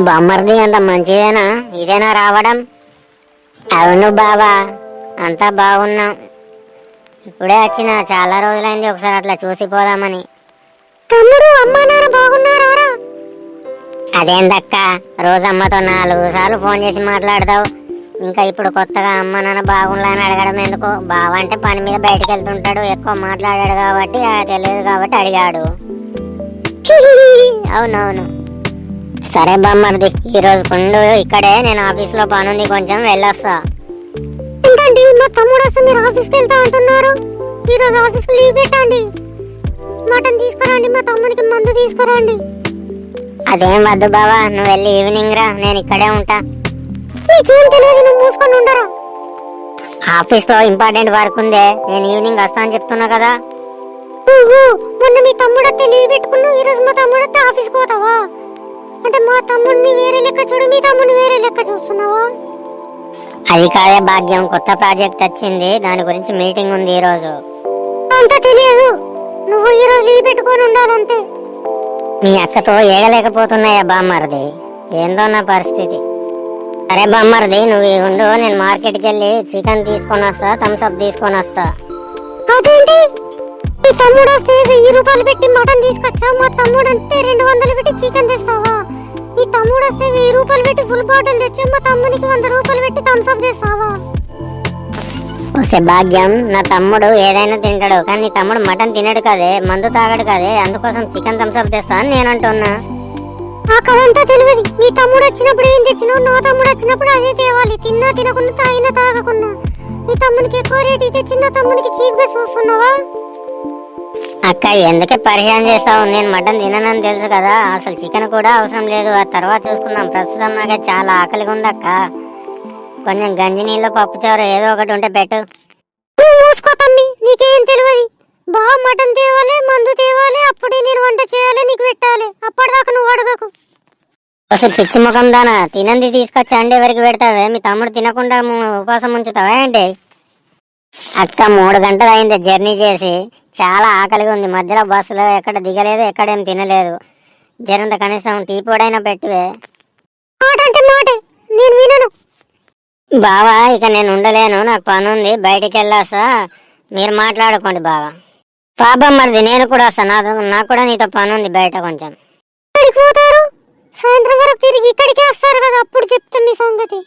బామ్మర్ది అంత మంచిదేనా? ఇదేనా రావడం? అవును బావా, అంతా బాగున్నాం. ఇప్పుడే వచ్చిన, చాలా రోజులైంది, ఒకసారి అట్లా చూసిపోదామని. తమ్ముడు అమ్మా నాన్న బాగున్నారా? అదేందక్క, రోజు అమ్మతో 4 సార్లు ఫోన్ చేసి మాట్లాడతావు. ఇంకా ఇప్పుడు కొత్తగా అమ్మ నాన్న బాగుండా అని అడగడం ఎందుకు? బావ అంటే పని మీద బయటకు వెళ్తుంటాడు, ఎక్కువ మాట్లాడాడు కాబట్టి తెలియదు కాబట్టి అడిగాడు. అవునవును. సరే బామ్మర్ది, ఈరోజు పండు ఇక్కడే, నేను ఆఫీస్లో పనుంది, కొంచెం వెళ్ళొస్తా. ఏంటండి, మా తమ్ముడు వస్తే మీరు ఆఫీస్కి వెళ్తా అంటున్నారు? ఈరోజు ఆఫీస్కి లీవ్ పెట్టండి. మటన్ తీసుకురండి, మా తమ్మునికి మందు తీసుకురండి. అదేం వద్దు బావా, నువ్వు వెళ్ళి ఈవినింగ్ రా, నేను ఇక్కడే ఉంటా. నీకేం తెలియదు, నువ్వు మూసుకొని ఉండరా. ఆఫీస్లో ఇంపార్టెంట్ వర్క్ ఉందే, నేను ఈవినింగ్ వస్తా అని చెప్తున్నా కదా. మొన్న మీ తమ్ముడు వస్తే లీవ్ పెట్టుకున్నావు, ఈరోజు మా తమ్ముడు వస్తే ఆఫీస్కి పోతావా? అంటే మా తమ్ముడిని వేరే లెక్క చూడు, మీ తమ్ముడిని వేరే లెక్క చూస్తున్నావా? అది కాదే భాగ్యం, కొత్త ప్రాజెక్ట్ వచ్చింది, దాని గురించి మీటింగ్ ఉంది ఈరోజు. అంత తెలియదు, నువ్వు ఈరోజు లీవ్ పెట్టుకొని ఉండాలంతే. మీ అక్కతో ఏగలేకపోతున్నాయా బామ్మర్ది, ఏందో నా పరిస్థితి. సరే బామ్మర్ది, నువ్వు ఉండు, నేను మార్కెట్కి వెళ్ళి చికెన్ తీసుకొని వస్తా, థమ్స్అప్ తీసుకొని వస్తా. అదేంటి, మీ తమ్ముడు వస్తే 1000 రూపాయలు పెట్టి మటన్ తీసుకొచ్చా, మా తమ్ముడు అంటే 200 పెట్టి చికెన్ తెస్తావా? మీ తమ్ముడు వస్తే 1000 రూపాయలు పెట్టి ఫుల్ బాటిల్ తెచ్చా, మా తమ్మునికి 100 రూపాయలు పెట్టి థమ్స్అప్ తెస్తావా? వస్తే భాగ్యం, నా తమ్ముడు ఏదైనా తింటాడు, కానీ నీ తమ్ముడు మటన్ తినడు కదే, మందు తాగడు కదే, అందుకోసం చికెన్ థమ్స్అప్ తెస్తా అని నేను అంటున్నా. ఆ కథంతా తెలియదు. మీ తమ్ముడు వచ్చినప్పుడు ఏం తెచ్చినావు, నా తమ్ముడు వచ్చినప్పుడు అదే తేవాలి. తిన్నా తినకున్నా, తాగినా తాగకున్నా. మీ తమ్మునికి ఎక్కువ రేటు తెచ్చి నా తమ్మునికి చీప్ గా చూస్తున్నావా? అక్క, ఎందుకే పరిచయం చేస్తావు? నేను మటన్ తిననని తెలుసు కదా, అసలు చికెన్ కూడా అవసరం లేదు, ఆ తర్వాత చూసుకుందాం. ప్రస్తుతం నాకు చాలా ఆకలిగా ఉంది అక్క, కొంచెం గంజి నీళ్ళు పప్పుచారు ఏదో ఒకటి ఉంటే పెట్టు. నువ్వు మూసుకో తమ్మి, నీకేం తెలియదు. బాగా మటన్ తేవాలి, మందు తేవాలి, అప్పుడే నేను వంట చేయాలి, నీకు పెట్టాలి. అప్పటిదాకా నువ్వు అడగకు. అసలు పిచ్చి ముఖం దానా, తినంది తీసుకొచ్చి అండి ఎవరికి పెడతావే? మీ తమ్ముడు తినకుండా ఉపవాసం ఉంచుతావా ఏంటి? అక్క, 3 గంటలు అయింది జర్నీ చేసి, చాలా ఆకలిగా ఉంది. మధ్యలో బస్సులో ఎక్కడ దిగలేదు, ఎక్కడేం తినలేదు. జరంత కనీసం టీ పొడైనా పెట్టువే. మాట అంటే మాటే, నేను వినను. బావా, ఇక నేను ఉండలేను, నాకు పని ఉంది, బయటికి వెళ్ళొస్తా, మీరు మాట్లాడుకోండి బావా. పాపం మరిది, నేను కూడా వస్తా, నాకు కూడా నీతో పని ఉంది బయట కొంచెం. పోతారు సాయంత్రం వరకు తిరిగి ఇక్కడికే వస్తారు కదా, అప్పుడు చెప్తాను మీ సంగతి.